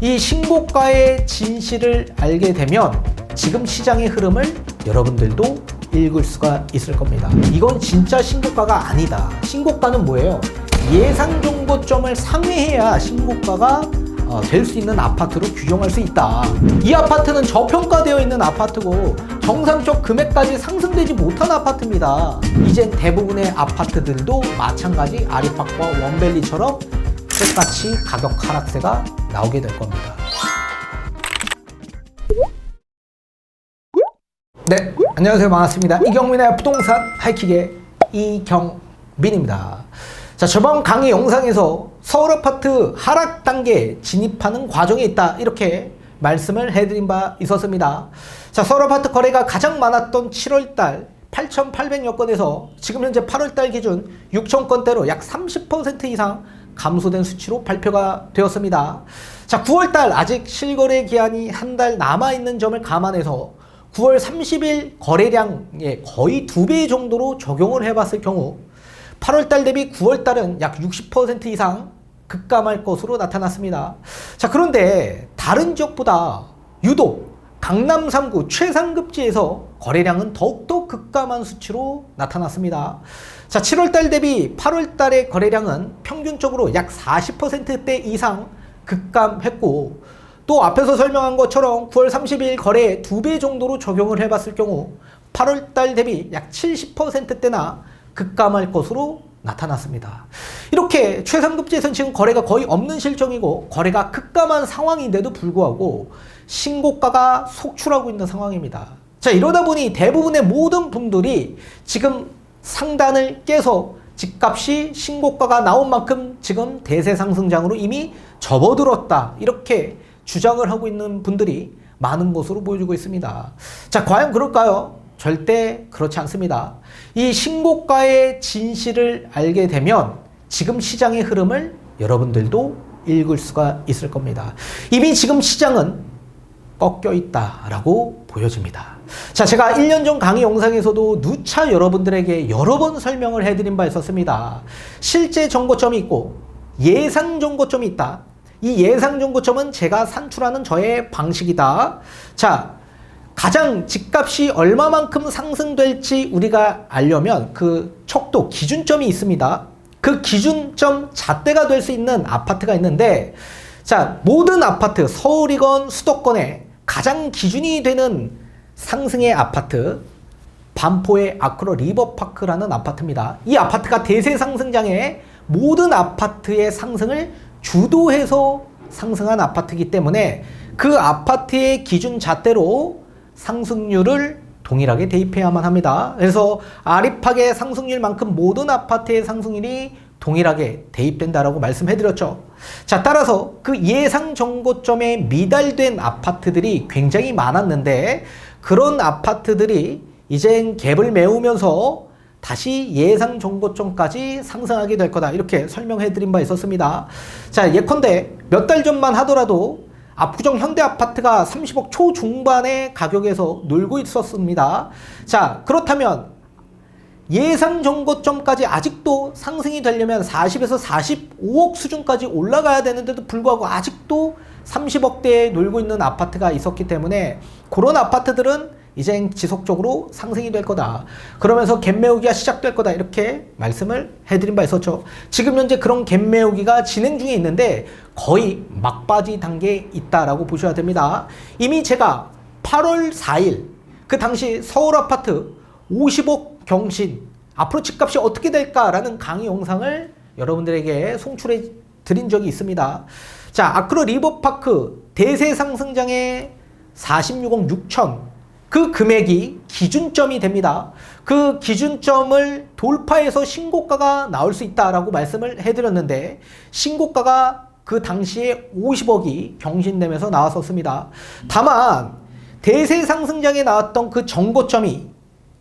이 신고가의 진실을 알게 되면 지금 시장의 흐름을 여러분들도 읽을 수가 있을 겁니다. 이건 진짜 신고가가 아니다. 신고가는 뭐예요? 예상 정고점을 상회해야 신고가가 될 수 있는 아파트로 규정할 수 있다. 이 아파트는 저평가되어 있는 아파트고 정상적 금액까지 상승되지 못한 아파트입니다. 이젠 대부분의 아파트들도 마찬가지 아리팍과 원밸리처럼 똑같이 가격 하락세가 나오게 될 겁니다. 네, 안녕하세요. 반갑습니다. 이경민의 부동산 하이킥의 이경민입니다. 자, 저번 강의 영상에서 서울 아파트 하락 단계에 진입하는 과정에 있다, 이렇게 말씀을 해드린 바 있었습니다. 자, 서울 아파트 거래가 가장 많았던 7월달 8,800여 건에서 지금 현재 8월달 기준 6,000건대로 약 30% 이상 감소된 수치로 발표가 되었습니다. 자, 9월달 아직 실거래 기한이 한 달 남아있는 점을 감안해서 9월 30일 거래량의 거의 2배 정도로 적용을 해봤을 경우 8월달 대비 9월달은 약 60% 이상 급감할 것으로 나타났습니다. 자, 그런데 다른 지역보다 유독 강남 3구 최상급지에서 거래량은 더욱더 급감한 수치로 나타났습니다. 자, 7월달 대비 8월달의 거래량은 평균적으로 약 40%대 이상 급감했고, 또 앞에서 설명한 것처럼 9월 30일 거래에 2배 정도로 적용을 해봤을 경우 8월달 대비 약 70%대나 급감할 것으로 나타났습니다. 이렇게 최상급지에서는 지금 거래가 거의 없는 실정이고 거래가 급감한 상황인데도 불구하고 신고가가 속출하고 있는 상황입니다. 자, 이러다 보니 대부분의 모든 분들이 지금 상단을 깨서 집값이 신고가가 나온 만큼 지금 대세 상승장으로 이미 접어들었다, 이렇게 주장을 하고 있는 분들이 많은 것으로 보여지고 있습니다. 자, 과연 그럴까요? 절대 그렇지 않습니다. 이 신고가의 진실을 알게 되면 지금 시장의 흐름을 여러분들도 읽을 수가 있을 겁니다. 이미 지금 시장은 꺾여 있다라고 보여집니다. 자, 제가 1년 전 강의 영상에서도 누차 여러분들에게 여러 번 설명을 해드린 바 있었습니다. 실제 정고점이 있고 예상 정고점이 있다. 이 예상 정고점은 제가 산출하는 저의 방식이다. 자, 가장 집값이 얼마만큼 상승될지 우리가 알려면 그 척도 기준점이 있습니다. 그 기준점 잣대가 될 수 있는 아파트가 있는데, 자, 모든 아파트, 서울이건 수도권에 가장 기준이 되는 상승의 아파트, 반포의 아크로 리버파크라는 아파트입니다. 이 아파트가 대세 상승장에 모든 아파트의 상승을 주도해서 상승한 아파트이기 때문에 그 아파트의 기준 잣대로 상승률을 동일하게 대입해야만 합니다. 그래서 아리팍의 상승률만큼 모든 아파트의 상승률이 동일하게 대입된다라고 말씀해드렸죠. 자, 따라서 그 예상 정고점에 미달된 아파트들이 굉장히 많았는데 그런 아파트들이 이젠 갭을 메우면서 다시 예상 정고점까지 상승하게 될 거다, 이렇게 설명해드린 바 있었습니다. 자, 예컨대 몇 달 전만 하더라도 압구정 현대아파트가 30억 초중반의 가격에서 놀고 있었습니다. 자, 그렇다면 예상 정고점까지 아직도 상승이 되려면 40에서 45억 수준까지 올라가야 되는데도 불구하고 아직도 30억대에 놀고 있는 아파트가 있었기 때문에 그런 아파트들은 이제 지속적으로 상승이 될 거다, 그러면서 갭 메우기가 시작될 거다, 이렇게 말씀을 해드린 바 있었죠. 지금 현재 그런 갭 메우기가 진행 중에 있는데 거의 막바지 단계에 있다라고 보셔야 됩니다. 이미 제가 8월 4일 그 당시 서울 아파트 50억 경신 앞으로 집값이 어떻게 될까라는 강의 영상을 여러분들에게 송출해 드린 적이 있습니다. 자, 아크로 리버파크 대세 상승장의 46억 6천, 그 금액이 기준점이 됩니다. 그 기준점을 돌파해서 신고가가 나올 수 있다라고 말씀을 해드렸는데 신고가가 그 당시에 50억이 경신되면서 나왔었습니다. 다만 대세 상승장에 나왔던 그 정고점이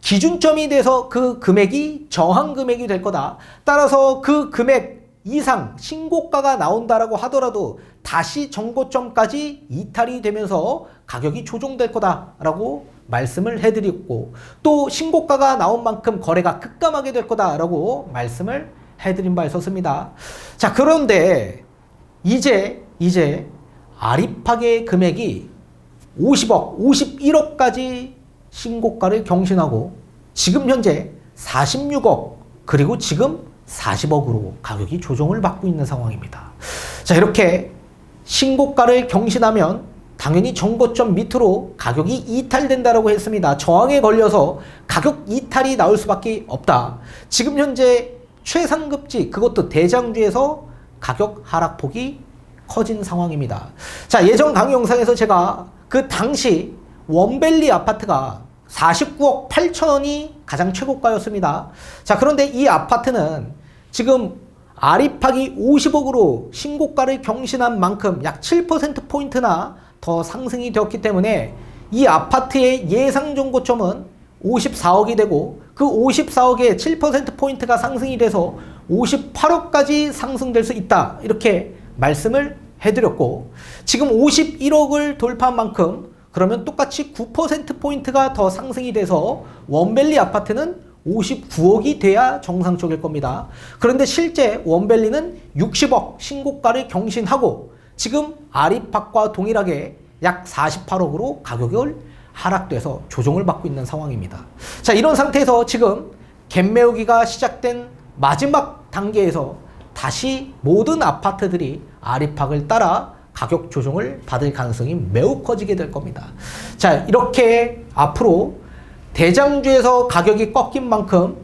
기준점이 돼서 그 금액이 저항 금액이 될 거다. 따라서 그 금액 이상 신고가가 나온다라고 하더라도 다시 정고점까지 이탈이 되면서 가격이 조정될 거다라고 말씀을 해드리고, 또 신고가가 나온 만큼 거래가 급감하게 될 거다라고 말씀을 해드린 바 있었습니다. 자, 그런데 이제 아리팍의 금액이 50억, 51억까지 신고가를 경신하고 지금 현재 46억 그리고 지금 40억으로 가격이 조정을 받고 있는 상황입니다. 자, 이렇게 신고가를 경신하면 당연히 정고점 밑으로 가격이 이탈된다라고 했습니다. 저항에 걸려서 가격 이탈이 나올 수밖에 없다. 지금 현재 최상급지 그것도 대장주에서 가격 하락폭이 커진 상황입니다. 자, 예전 강의 영상에서 제가 그 당시 원밸리 아파트가 49억 8천원이 가장 최고가였습니다. 자, 그런데 이 아파트는 지금 아리팍이 50억으로 신고가를 경신한 만큼 약 7%포인트나 더 상승이 되었기 때문에 이 아파트의 예상 정고점은 54억이 되고 그 54억에 7%포인트가 상승이 돼서 58억까지 상승될 수 있다. 이렇게 말씀을 해드렸고 지금 51억을 돌파한 만큼 그러면 똑같이 9%포인트가 더 상승이 돼서 원밸리 아파트는 59억이 돼야 정상적일 겁니다. 그런데 실제 원밸리는 60억 신고가를 경신하고 지금 아리팍과 동일하게 약 48억으로 가격을 하락돼서 조정을 받고 있는 상황입니다. 자, 이런 상태에서 지금 갭 메우기가 시작된 마지막 단계에서 다시 모든 아파트들이 아리팍을 따라 가격 조정을 받을 가능성이 매우 커지게 될 겁니다. 자, 이렇게 앞으로 대장주에서 가격이 꺾인 만큼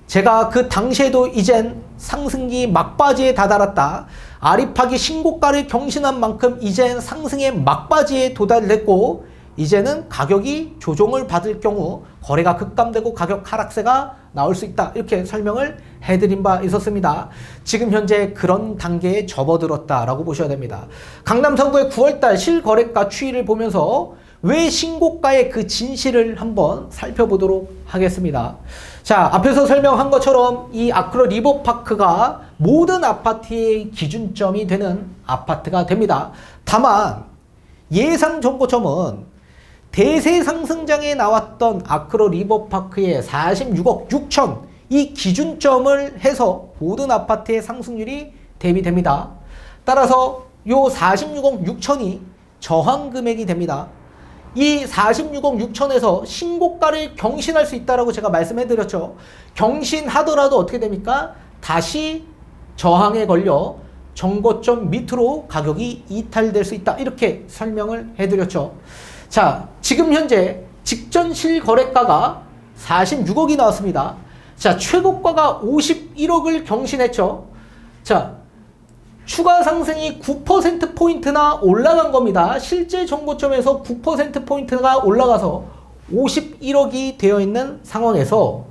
제가 그 당시에도 이젠 상승기 막바지에 다다랐다. 아리팍이 신고가를 경신한 만큼 이젠 상승의 막바지에 도달했고 이제는 가격이 조정을 받을 경우 거래가 급감되고 가격 하락세가 나올 수 있다. 이렇게 설명을 해드린 바 있었습니다. 지금 현재 그런 단계에 접어들었다라고 보셔야 됩니다. 강남 성구의 9월달 실거래가 추이를 보면서 왜 신고가의 그 진실을 한번 살펴보도록 하겠습니다. 자, 앞에서 설명한 것처럼 이 아크로 리버파크가 모든 아파트의 기준점이 되는 아파트가 됩니다. 다만 예상 정고점은 대세 상승장에 나왔던 아크로 리버파크의 46억 6천 이 기준점을 해서 모든 아파트의 상승률이 대비됩니다. 따라서 요 46억 6천이 저항 금액이 됩니다. 이 46억 6천에서 신고가를 경신할 수 있다라고 제가 말씀해 드렸죠. 경신하더라도 어떻게 됩니까? 다시 저항에 걸려 정고점 밑으로 가격이 이탈될 수 있다. 이렇게 설명을 해 드렸죠. 자, 지금 현재 직전 실거래가가 46억이 나왔습니다. 자, 최고가가 51억을 경신했죠. 자, 추가 상승이 9%포인트나 올라간 겁니다. 실제 정고점에서 9%포인트가 올라가서 51억이 되어 있는 상황에서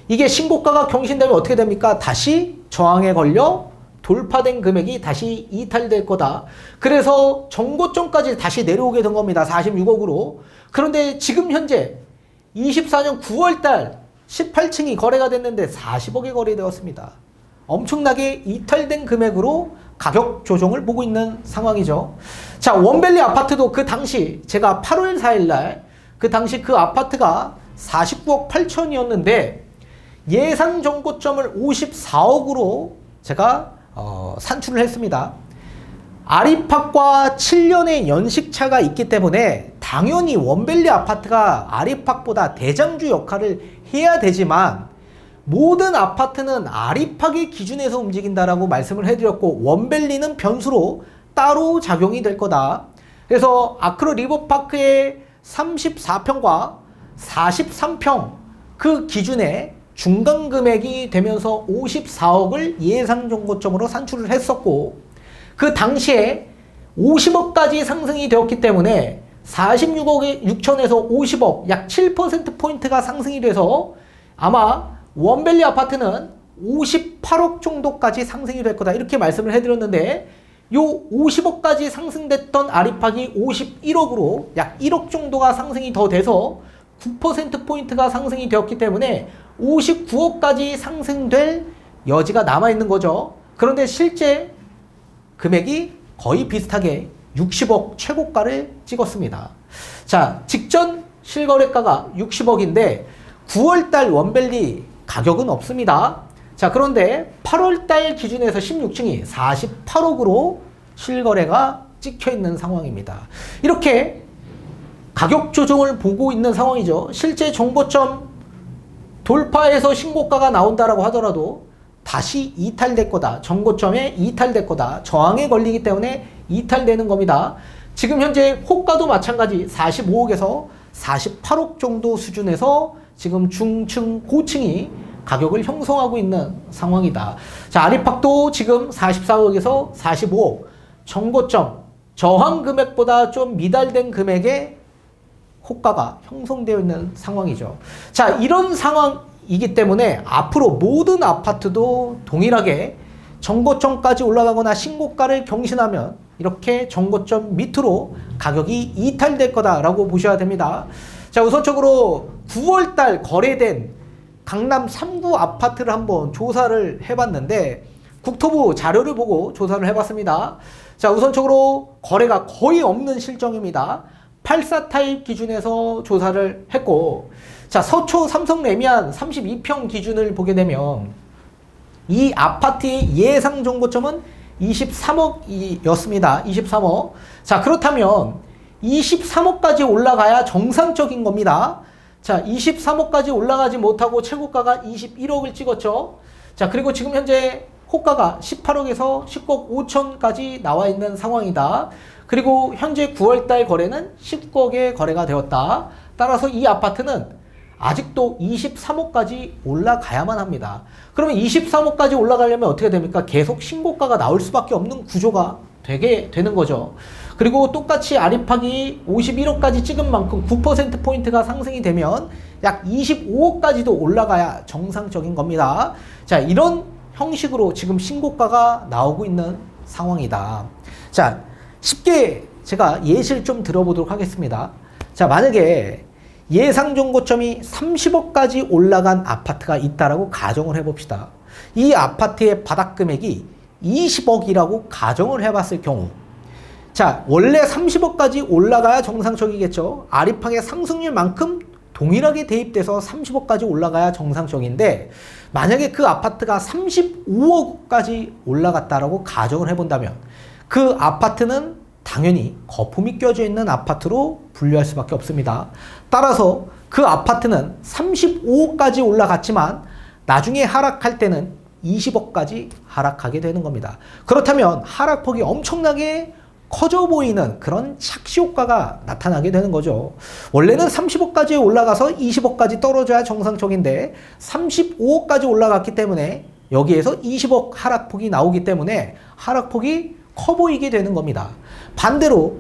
이게 신고가가 경신되면 어떻게 됩니까? 다시 저항에 걸려 돌파된 금액이 다시 이탈될 거다. 그래서 정고점까지 다시 내려오게 된 겁니다. 46억으로. 그런데 지금 현재 24년 9월달 18층이 거래가 됐는데 40억에 거래되었습니다. 엄청나게 이탈된 금액으로 가격 조정을 보고 있는 상황이죠. 자, 원밸리 아파트도 그 당시 제가 8월 4일날 그 당시 그 아파트가 49억 8천이었는데 예상 정고점을 54억으로 제가 산출을 했습니다. 아리팍과 7년의 연식차가 있기 때문에 당연히 원밸리 아파트가 아리팍보다 대장주 역할을 해야 되지만 모든 아파트는 아리팍의 기준에서 움직인다라고 말씀을 해드렸고 원밸리는 변수로 따로 작용이 될 거다. 그래서 아크로 리버파크의 34평과 43평 그 기준에 중간 금액이 되면서 54억을 예상 정고점으로 산출을 했었고 그 당시에 50억까지 상승이 되었기 때문에 46억 6천에서 50억 약 7%포인트가 상승이 돼서 아마 원밸리 아파트는 58억 정도까지 상승이 될 거다 이렇게 말씀을 해드렸는데 요 50억까지 상승됐던 아리팍이 51억으로 약 1억 정도가 상승이 더 돼서 9%포인트가 상승이 되었기 때문에 59억까지 상승될 여지가 남아있는 거죠. 그런데 실제 금액이 거의 비슷하게 60억 최고가를 찍었습니다. 자, 직전 실거래가가 60억인데 9월달 원밸리 가격은 없습니다. 자, 그런데 8월달 기준에서 16층이 48억으로 실거래가 찍혀 있는 상황입니다. 이렇게 가격 조정을 보고 있는 상황이죠. 실제 정고점 돌파해서 신고가가 나온다라고 하더라도 다시 이탈될 거다. 정고점에 이탈될 거다. 저항에 걸리기 때문에 이탈되는 겁니다. 지금 현재 호가도 마찬가지 45억에서 48억 정도 수준에서 지금 중층, 고층이 가격을 형성하고 있는 상황이다. 자, 아리팍도 지금 44억에서 45억, 정고점, 저항 금액보다 좀 미달된 금액에 호가가 형성되어 있는 상황이죠. 자, 이런 상황이기 때문에 앞으로 모든 아파트도 동일하게 정고점까지 올라가거나 신고가를 경신하면 이렇게 정고점 밑으로 가격이 이탈될 거다라고 보셔야 됩니다. 자, 우선적으로 9월달 거래된 강남 3구 아파트를 한번 조사를 해봤는데 국토부 자료를 보고 조사를 해봤습니다. 자, 우선적으로 거래가 거의 없는 실정입니다. 84 타입 기준에서 조사를 했고, 자, 서초 삼성 레미안 32평 기준을 보게 되면 이 아파트의 예상 정고점은 23억이었습니다. 23억. 자, 그렇다면 23억까지 올라가야 정상적인 겁니다. 자, 23억까지 올라가지 못하고 최고가가 21억을 찍었죠. 자, 그리고 지금 현재 호가가 18억에서 10억 5천까지 나와 있는 상황이다. 그리고 현재 9월달 거래는 19억에 거래가 되었다. 따라서 이 아파트는 아직도 23억까지 올라가야만 합니다. 그러면 23억까지 올라가려면 어떻게 됩니까? 계속 신고가가 나올 수밖에 없는 구조가 되게 되는 거죠. 그리고 똑같이 아리팍이 51억까지 찍은 만큼 9%포인트가 상승이 되면 약 25억까지도 올라가야 정상적인 겁니다. 자, 이런 형식으로 지금 신고가가 나오고 있는 상황이다. 자, 쉽게 제가 예시를 좀 들어보도록 하겠습니다. 자, 만약에 예상 정고점이 30억까지 올라간 아파트가 있다라고 가정을 해봅시다. 이 아파트의 바닥 금액이 20억이라고 가정을 해봤을 경우, 자, 원래 30억까지 올라가야 정상적이겠죠. 아리팍의 상승률만큼 동일하게 대입돼서 30억까지 올라가야 정상적인데, 만약에 그 아파트가 35억까지 올라갔다라고 가정을 해본다면 그 아파트는 당연히 거품이 껴져 있는 아파트로 분류할 수밖에 없습니다. 따라서 그 아파트는 35억까지 올라갔지만 나중에 하락할 때는 20억까지 하락하게 되는 겁니다. 그렇다면 하락폭이 엄청나게 커져 보이는 그런 착시 효과가 나타나게 되는 거죠. 원래는 30억까지 올라가서 20억까지 떨어져야 정상적인데 35억까지 올라갔기 때문에 여기에서 20억 하락폭이 나오기 때문에 하락폭이 커 보이게 되는 겁니다. 반대로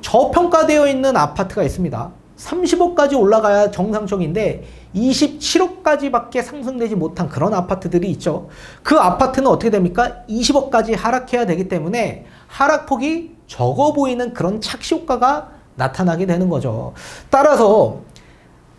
저평가되어 있는 아파트가 있습니다. 30억까지 올라가야 정상적인데 27억까지밖에 상승되지 못한 그런 아파트들이 있죠. 그 아파트는 어떻게 됩니까? 20억까지 하락해야 되기 때문에 하락폭이 적어 보이는 그런 착시 효과가 나타나게 되는 거죠. 따라서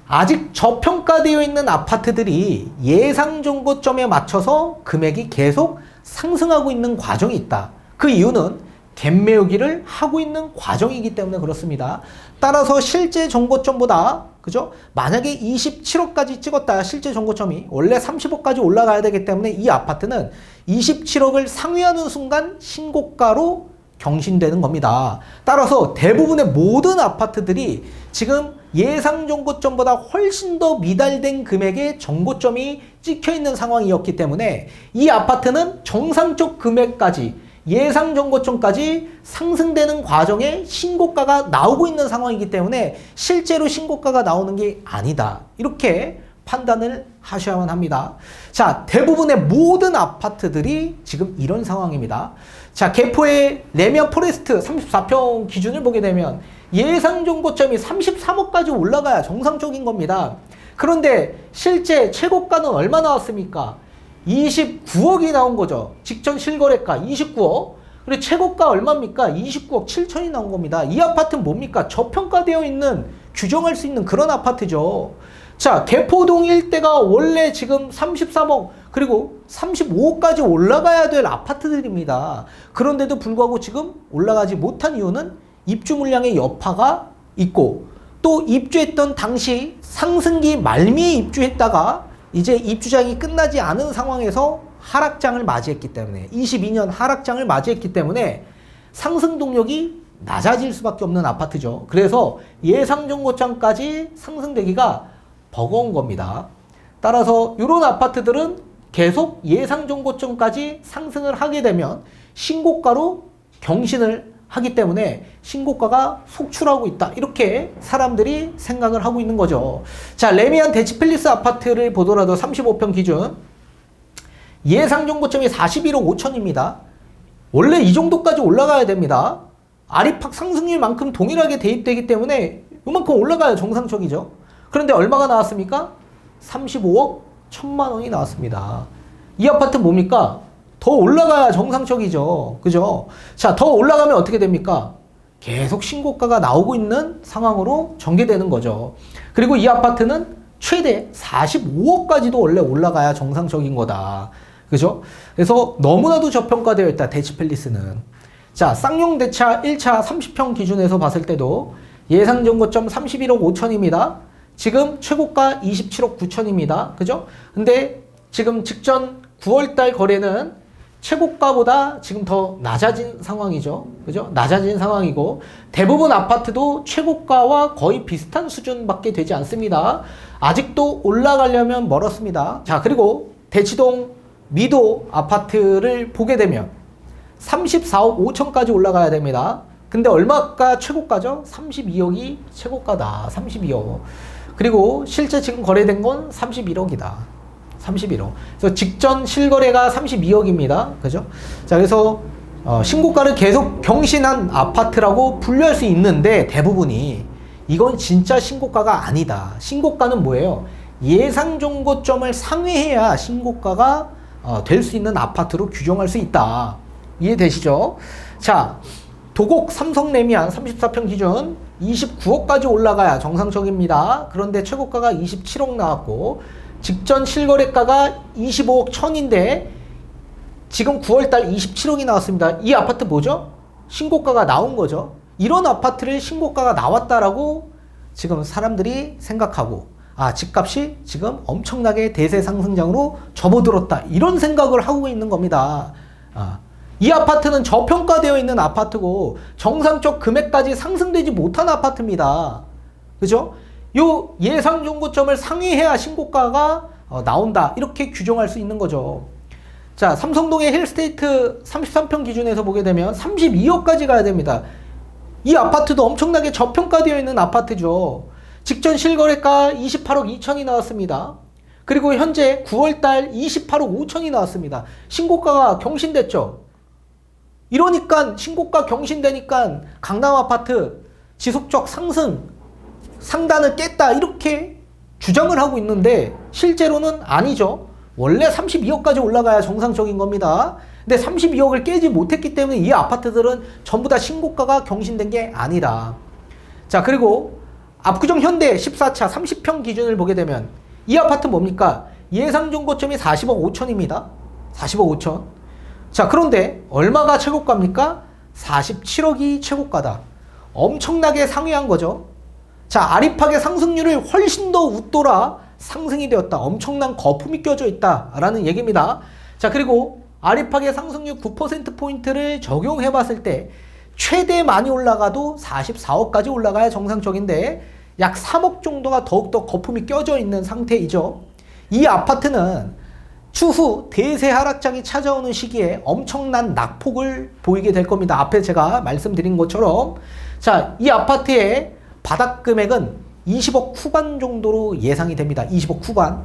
아직 저평가되어 있는 아파트들이 예상 정고점에 맞춰서 금액이 계속 상승하고 있는 과정이 있다. 그 이유는 갭 메우기를 하고 있는 과정이기 때문에 그렇습니다. 따라서 실제 정고점보다, 그죠? 만약에 27억까지 찍었다, 실제 정고점이 원래 30억까지 올라가야 되기 때문에 이 아파트는 27억을 상회하는 순간 신고가로 경신되는 겁니다. 따라서 대부분의 모든 아파트들이 지금 예상 정고점보다 훨씬 더 미달된 금액의 정고점이 찍혀 있는 상황이었기 때문에 이 아파트는 정상적 금액까지 예상 정고점까지 상승되는 과정에 신고가가 나오고 있는 상황이기 때문에 실제로 신고가가 나오는 게 아니다. 이렇게 판단을 하셔야만 합니다. 자, 대부분의 모든 아파트들이 지금 이런 상황입니다. 자, 개포의 레미안 포레스트 34평 기준을 보게 되면 예상 정고점이 33억까지 올라가야 정상적인 겁니다. 그런데 실제 최고가는 얼마 나왔습니까? 29억이 나온 거죠. 직전 실거래가 29억. 그리고 최고가 얼마입니까? 29억 7천이 나온 겁니다. 이 아파트는 뭡니까? 저평가되어 있는, 규정할 수 있는 그런 아파트죠. 자, 개포동 일대가 원래 지금 33억 그리고 35억까지 올라가야 될 아파트들입니다. 그런데도 불구하고 지금 올라가지 못한 이유는 입주 물량의 여파가 있고, 또 입주했던 당시 상승기 말미에 입주했다가 이제 입주장이 끝나지 않은 상황에서 하락장을 맞이했기 때문에, 22년 하락장을 맞이했기 때문에 상승 동력이 낮아질 수밖에 없는 아파트죠. 그래서 예상 정고점까지 상승되기가 버거운 겁니다. 따라서 이런 아파트들은 계속 예상 정고점까지 상승을 하게 되면 신고가로 경신을 하기 때문에 신고가가 속출하고 있다. 이렇게 사람들이 생각을 하고 있는 거죠. 자, 레미안 대치필리스 아파트를 보더라도 35평 기준 예상 정고점이 41억 5천입니다. 원래 이 정도까지 올라가야 됩니다. 아리팍 상승률만큼 동일하게 대입되기 때문에 이만큼 올라가야 정상적이죠. 그런데 얼마가 나왔습니까? 35억 1천만 원이 나왔습니다. 이 아파트 뭡니까? 더 올라가야 정상적이죠. 그죠? 자, 더 올라가면 어떻게 됩니까? 계속 신고가가 나오고 있는 상황으로 전개되는 거죠. 그리고 이 아파트는 최대 45억까지도 원래 올라가야 정상적인 거다. 그죠? 그래서 너무나도 저평가되어 있다. 대치필리스는. 자, 쌍용대차 1차 30평 기준에서 봤을 때도 예상 정고점 31억 5천입니다. 지금 최고가 27억 9천입니다. 그죠? 근데 지금 직전 9월달 거래는 최고가보다 지금 더 낮아진 상황이죠. 그죠? 낮아진 상황이고 대부분 아파트도 최고가와 거의 비슷한 수준밖에 되지 않습니다. 아직도 올라가려면 멀었습니다. 자, 그리고 대치동 미도 아파트를 보게 되면 34억 5천까지 올라가야 됩니다. 근데 얼마가 최고가죠? 32억이 최고가다. 32억. 그리고 실제 지금 거래된 건 31억이다. 31억. 그래서 직전 실거래가 32억입니다. 그죠? 자, 그래서 신고가를 계속 경신한 아파트라고 분류할 수 있는데 대부분이 이건 진짜 신고가가 아니다. 신고가는 뭐예요? 예상 정고점을 상회해야 신고가가 될 수 있는 아파트로 규정할 수 있다. 이해되시죠? 자, 도곡 삼성 레미안 34평 기준 29억까지 올라가야 정상적입니다. 그런데 최고가가 27억 나왔고 직전 실거래가가 25억 천인데 지금 9월달 27억이 나왔습니다. 이 아파트 뭐죠? 신고가가 나온 거죠. 이런 아파트를 신고가가 나왔다라고 지금 사람들이 생각하고 집값이 지금 엄청나게 대세 상승장으로 접어들었다. 이런 생각을 하고 있는 겁니다. 이 아파트는 저평가되어 있는 아파트고 정상적 금액까지 상승되지 못한 아파트입니다. 그죠? 요 예상 정고점을 상회해야 신고가가 나온다. 이렇게 규정할 수 있는 거죠. 자, 삼성동의 힐스테이트 33평 기준에서 보게 되면 32억까지 가야 됩니다. 이 아파트도 엄청나게 저평가되어 있는 아파트죠. 직전 실거래가 28억 2천이 나왔습니다. 그리고 현재 9월달 28억 5천이 나왔습니다. 신고가가 경신됐죠. 이러니까 신고가 경신되니까 강남 아파트 지속적 상단을 깼다 이렇게 주장을 하고 있는데 실제로는 아니죠. 원래 32억까지 올라가야 정상적인 겁니다. 근데 32억을 깨지 못했기 때문에 이 아파트들은 전부 다 신고가가 경신된 게 아니다. 자, 그리고 압구정 현대 14차 30평 기준을 보게 되면 이 아파트 뭡니까? 예상 정고점이 40억 5천입니다. 40억 5천. 자, 그런데 얼마가 최고가입니까? 47억이 최고가다. 엄청나게 상회한 거죠. 자, 아리팍의 상승률을 훨씬 더 웃돌아 상승이 되었다. 엄청난 거품이 껴져 있다라는 얘기입니다. 자, 그리고 아리팍의 상승률 9%포인트를 적용해 봤을 때 최대 많이 올라가도 44억까지 올라가야 정상적인데 약 3억 정도가 더욱더 거품이 껴져 있는 상태이죠. 이 아파트는 추후 대세 하락장이 찾아오는 시기에 엄청난 낙폭을 보이게 될 겁니다. 앞에 제가 말씀드린 것처럼 자, 이 아파트의 바닥 금액은 20억 후반 정도로 예상이 됩니다. 20억 후반.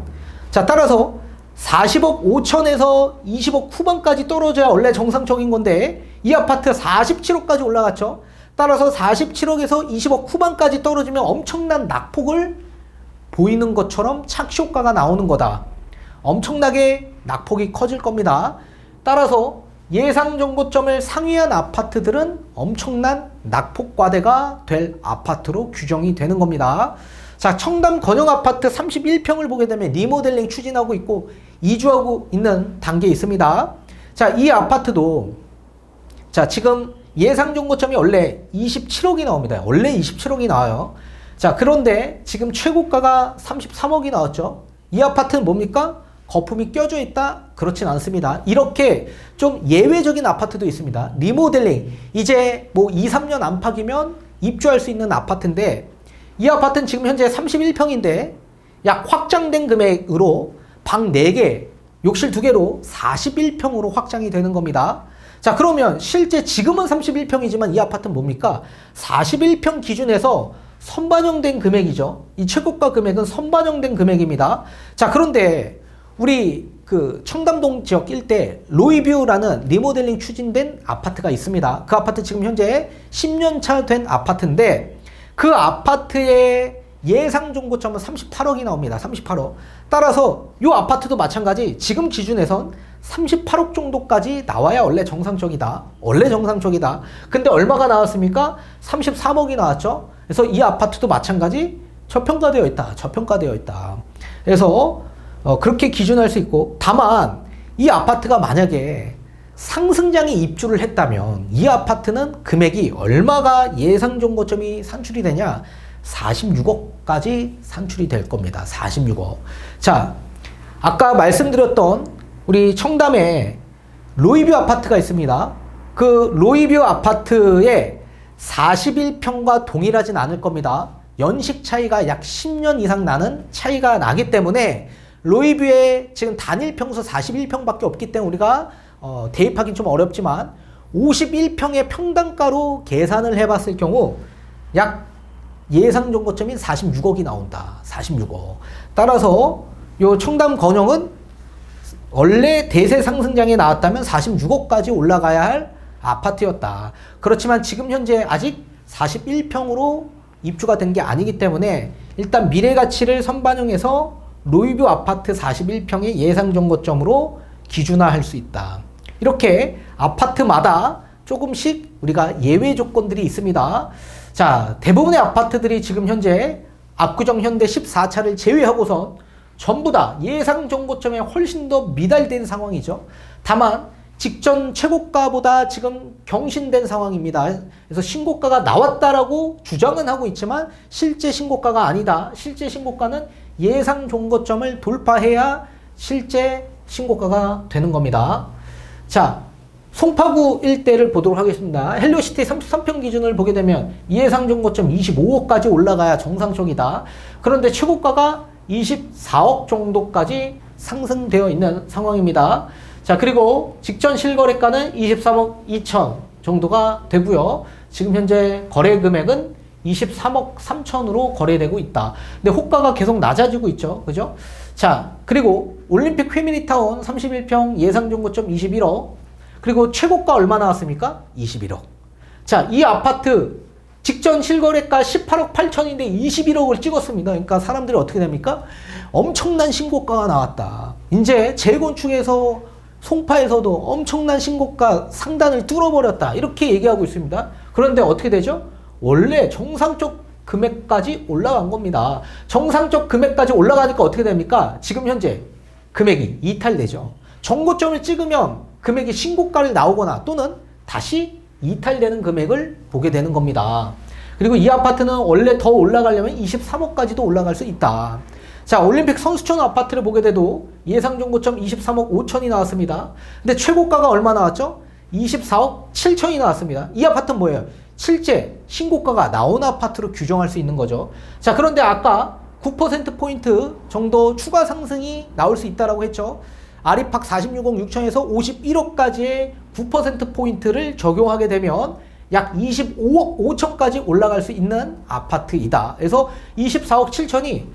자, 따라서 40억 5천에서 20억 후반까지 떨어져야 원래 정상적인 건데 이 아파트 47억까지 올라갔죠. 따라서 47억에서 20억 후반까지 떨어지면 엄청난 낙폭을 보이는 것처럼 착시효과가 나오는 거다. 엄청나게 낙폭이 커질 겁니다. 따라서 예상 정고점을 상회한 아파트들은 엄청난 낙폭 과대가 될 아파트로 규정이 되는 겁니다. 자, 청담 건영 아파트 31평을 보게 되면 리모델링 추진하고 있고 이주하고 있는 단계에 있습니다. 자, 이 아파트도 자, 지금 예상 정고점이 원래 27억이 나옵니다. 원래 27억이 나와요. 자, 그런데 지금 최고가가 33억이 나왔죠. 이 아파트는 뭡니까? 거품이 껴져 있다? 그렇진 않습니다. 이렇게 좀 예외적인 아파트도 있습니다. 리모델링, 이제 뭐 2, 3년 안팎이면 입주할 수 있는 아파트인데, 이 아파트는 지금 현재 31평인데 약 확장된 금액으로 방 4개, 욕실 2개로 41평으로 확장이 되는 겁니다. 자, 그러면 실제 지금은 31평이지만 이 아파트는 뭡니까? 41평 기준에서 선반영된 금액이죠. 이 최고가 금액은 선반영된 금액입니다. 자, 그런데 우리 그 청담동 지역 일대 로이뷰라는 리모델링 추진된 아파트가 있습니다. 그 아파트 지금 현재 10년 차 된 아파트인데, 그 아파트의 예상 종고점은 38억이 나옵니다. 38억. 따라서 이 아파트도 마찬가지, 지금 기준에선 38억 정도까지 나와야 원래 정상적이다. 원래 정상적이다. 근데 얼마가 나왔습니까? 33억이 나왔죠. 그래서 이 아파트도 마찬가지 저평가되어 있다. 저평가되어 있다. 그래서 그렇게 기준할 수 있고, 다만 이 아파트가 만약에 상승장에 입주를 했다면 이 아파트는 금액이 얼마가 예상 종고점이 산출이 되냐? 46억까지 산출이 될 겁니다. 46억. 자, 아까 말씀드렸던 우리 청담에 로이뷰 아파트가 있습니다. 그 로이뷰 아파트의 41평과 동일하진 않을 겁니다. 연식 차이가 약 10년 이상 나는 차이가 나기 때문에 로이뷰에 지금 단일 평수 41평밖에 없기 때문에 우리가 대입하기는 좀 어렵지만 51평의 평당가로 계산을 해봤을 경우 약 예상 종고점이 46억이 나온다. 46억. 따라서 요 청담 건영은 원래 대세 상승장에 나왔다면 46억까지 올라가야 할 아파트였다. 그렇지만 지금 현재 아직 41평으로 입주가 된 게 아니기 때문에 일단 미래 가치를 선반영해서 로이뷰 아파트 41평의 예상 종고점으로 기준화할 수 있다. 이렇게 아파트마다 조금씩 우리가 예외 조건들이 있습니다. 자, 대부분의 아파트들이 지금 현재 압구정 현대 14차를 제외하고선 전부 다 예상 종고점에 훨씬 더 미달된 상황이죠. 다만 직전 최고가보다 지금 경신된 상황입니다. 그래서 신고가가 나왔다라고 주장은 하고 있지만 실제 신고가가 아니다. 실제 신고가는 예상 종고점을 돌파해야 실제 신고가가 되는 겁니다. 자, 송파구 일대를 보도록 하겠습니다. 헬로시티 33평 기준을 보게 되면 예상 종고점 25억까지 올라가야 정상적이다. 그런데 최고가가 24억 정도까지 상승되어 있는 상황입니다. 자, 그리고 직전 실거래가는 23억 2천 정도가 되고요. 지금 현재 거래 금액은 23억 3천으로 거래되고 있다. 근데 호가가 계속 낮아지고 있죠. 그죠? 자, 그리고 올림픽 패밀리타운 31평 예상 종고점 21억. 그리고 최고가 얼마 나왔습니까? 21억. 자, 이 아파트 직전 실거래가 18억 8천인데 21억을 찍었습니다. 그러니까 사람들이 어떻게 됩니까? 엄청난 신고가가 나왔다. 이제 재건축에서 송파에서도 엄청난 신고가 상단을 뚫어버렸다. 이렇게 얘기하고 있습니다. 그런데 어떻게 되죠? 원래 정상적 금액까지 올라간 겁니다. 정상적 금액까지 올라가니까 어떻게 됩니까? 지금 현재 금액이 이탈되죠. 정고점을 찍으면 금액이 신고가를 나오거나 또는 다시 이탈되는 금액을 보게 되는 겁니다. 그리고 이 아파트는 원래 더 올라가려면 23억까지도 올라갈 수 있다. 자, 올림픽 선수촌 아파트를 보게 돼도 예상 종고점 23억 5천이 나왔습니다. 근데 최고가가 얼마 나왔죠? 24억 7천이 나왔습니다. 이 아파트는 뭐예요? 실제 신고가가 나온 아파트로 규정할 수 있는 거죠. 자, 그런데 아까 9%포인트 정도 추가 상승이 나올 수 있다고 했죠. 아리팍 46억 6천에서 51억까지의 9%포인트를 적용하게 되면 약 25억 5천까지 올라갈 수 있는 아파트이다. 그래서 24억 7천이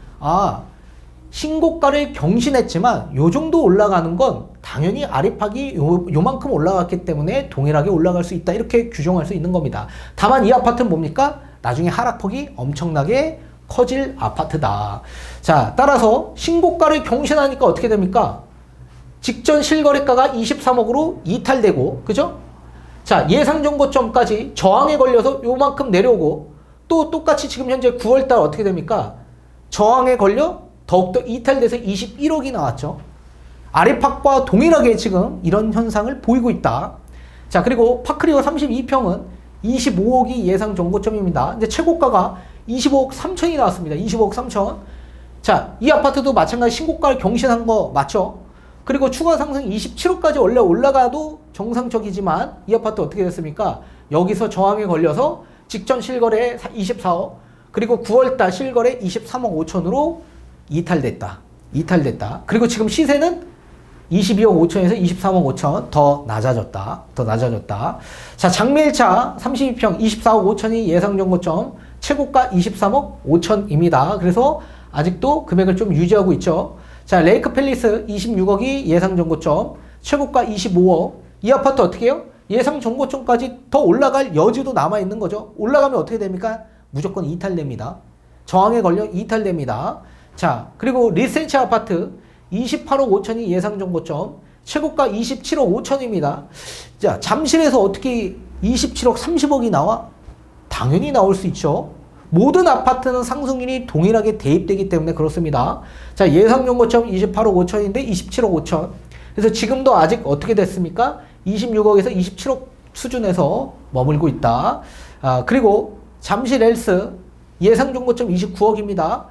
신고가를 경신했지만 요 정도 올라가는 건 당연히 아리팍이 요만큼 올라갔기 때문에 동일하게 올라갈 수 있다. 이렇게 규정할 수 있는 겁니다. 다만 이 아파트는 뭡니까? 나중에 하락폭이 엄청나게 커질 아파트다. 자, 따라서 신고가를 경신하니까 어떻게 됩니까? 직전 실거래가가 23억으로 이탈되고, 그죠? 자, 예상 종고점까지 저항에 걸려서 요만큼 내려오고, 또 똑같이 지금 현재 9월달 어떻게 됩니까? 저항에 걸려 더욱더 이탈돼서 21억이 나왔죠. 아리팍과 동일하게 지금 이런 현상을 보이고 있다. 자, 그리고 파크리어 32평은 25억이 예상 종고점입니다. 근데 최고가가 25억 3천이 나왔습니다. 25억 3천. 자, 이 아파트도 마찬가지 신고가를 경신한 거 맞죠? 그리고 추가 상승 27억까지 원래 올라가도 정상적이지만 이 아파트 어떻게 됐습니까? 여기서 저항에 걸려서 직전 실거래 24억, 그리고 9월달 실거래 23억 5천으로 이탈됐다. 그리고 지금 시세는 22억 5천에서 23억 5천 더 낮아졌다. 자, 장미 1차 32평 24억 5천이 예상 정고점, 최고가 23억 5천입니다. 그래서 아직도 금액을 좀 유지하고 있죠. 자, 레이크 팰리스 26억이 예상 정고점, 최고가 25억. 이 아파트 어떻게 해요? 예상 정고점까지 더 올라갈 여지도 남아 있는 거죠. 올라가면 어떻게 됩니까? 무조건 이탈됩니다. 저항에 걸려 이탈됩니다. 자, 그리고 리센치 아파트 28억 5천이 예상 정고점, 최고가 27억 5천입니다. 자, 잠실에서 어떻게 27억 30억이 나와? 당연히 나올 수 있죠. 모든 아파트는 상승률이 동일하게 대입되기 때문에 그렇습니다. 자, 예상 정고점 28억 5천인데 27억 5천. 그래서 지금도 아직 어떻게 됐습니까? 26억에서 27억 수준에서 머물고 있다. 그리고 잠실 헬스 예상 정고점 29억입니다.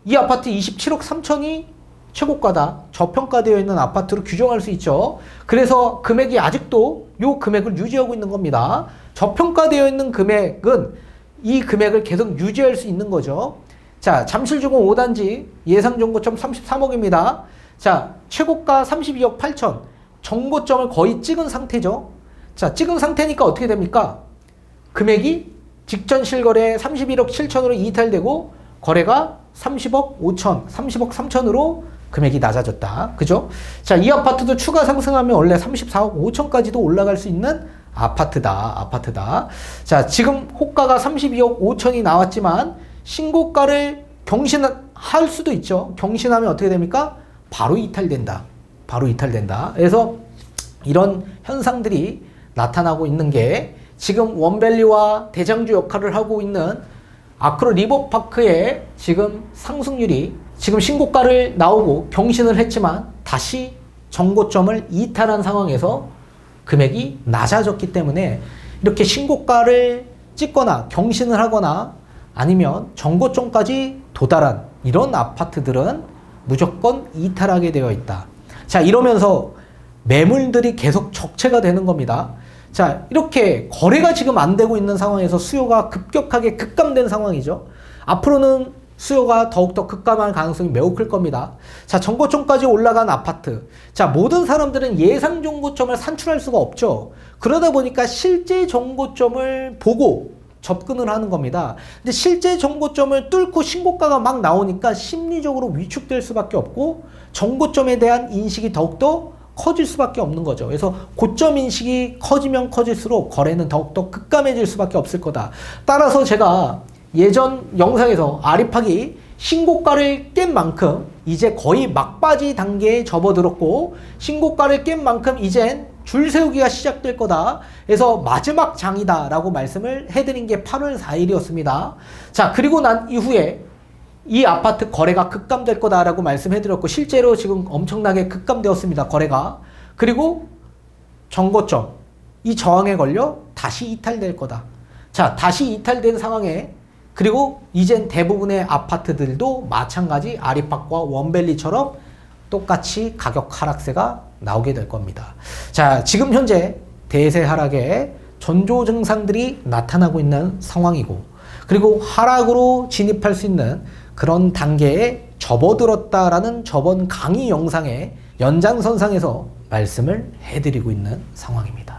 이 아파트 27억 3천이 최고가다. 저평가되어 있는 아파트로 규정할 수 있죠. 그래서 금액이 아직도 이 금액을 유지하고 있는 겁니다. 저평가되어 있는 금액은 이 금액을 계속 유지할 수 있는 거죠. 자, 잠실주공 5단지 예상 정고점 33억입니다. 자, 최고가 32억 8천. 정고점을 거의 찍은 상태죠. 자, 찍은 상태니까 어떻게 됩니까? 금액이 직전 실거래 31억 7천으로 이탈되고 거래가 30억 5천, 30억 3천으로 금액이 낮아졌다. 그죠? 자, 이 아파트도 추가 상승하면 원래 34억 5천까지도 올라갈 수 있는 아파트다. 자, 지금 호가가 32억 5천이 나왔지만 신고가를 경신할 수도 있죠. 경신하면 어떻게 됩니까? 바로 이탈된다. 그래서 이런 현상들이 나타나고 있는 게 지금 원밸리와 대장주 역할을 하고 있는 아크로 리버파크의 지금 상승률이 지금 신고가를 나오고 경신을 했지만 다시 정고점을 이탈한 상황에서 금액이 낮아졌기 때문에 이렇게 신고가를 찍거나 경신을 하거나 아니면 정고점까지 도달한 이런 아파트들은 무조건 이탈하게 되어 있다. 자, 이러면서 매물들이 계속 적체가 되는 겁니다. 자, 이렇게 거래가 지금 안 되고 있는 상황에서 수요가 급격하게 급감된 상황이죠. 앞으로는 수요가 더욱더 급감할 가능성이 매우 클 겁니다. 자, 정고점까지 올라간 아파트. 자, 모든 사람들은 예상 정고점을 산출할 수가 없죠. 그러다 보니까 실제 정고점을 보고 접근을 하는 겁니다. 근데 실제 정고점을 뚫고 신고가가 막 나오니까 심리적으로 위축될 수밖에 없고 정고점에 대한 인식이 더욱더 커질 수밖에 없는 거죠. 그래서 고점 인식이 커지면 커질수록 거래는 더욱더 급감해질 수밖에 없을 거다. 따라서 제가 예전 영상에서 아리팍이 신고가를 깬 만큼 이제 거의 막바지 단계에 접어들었고 신고가를 깬 만큼 이젠 줄 세우기가 시작될 거다. 그래서 마지막 장이다 라고 말씀을 해드린 게 8월 4일이었습니다. 자, 그리고 난 이후에 이 아파트 거래가 급감될 거다라고 말씀해드렸고 실제로 지금 엄청나게 급감되었습니다. 거래가. 그리고 정고점, 이 저항에 걸려 다시 이탈될 거다. 자, 다시 이탈된 상황에 그리고 이젠 대부분의 아파트들도 마찬가지 아리팍과 원밸리처럼 똑같이 가격 하락세가 나오게 될 겁니다. 자, 지금 현재 대세 하락에 전조 증상들이 나타나고 있는 상황이고 그리고 하락으로 진입할 수 있는 그런 단계에 접어들었다라는 저번 강의 영상의 연장선상에서 말씀을 해드리고 있는 상황입니다.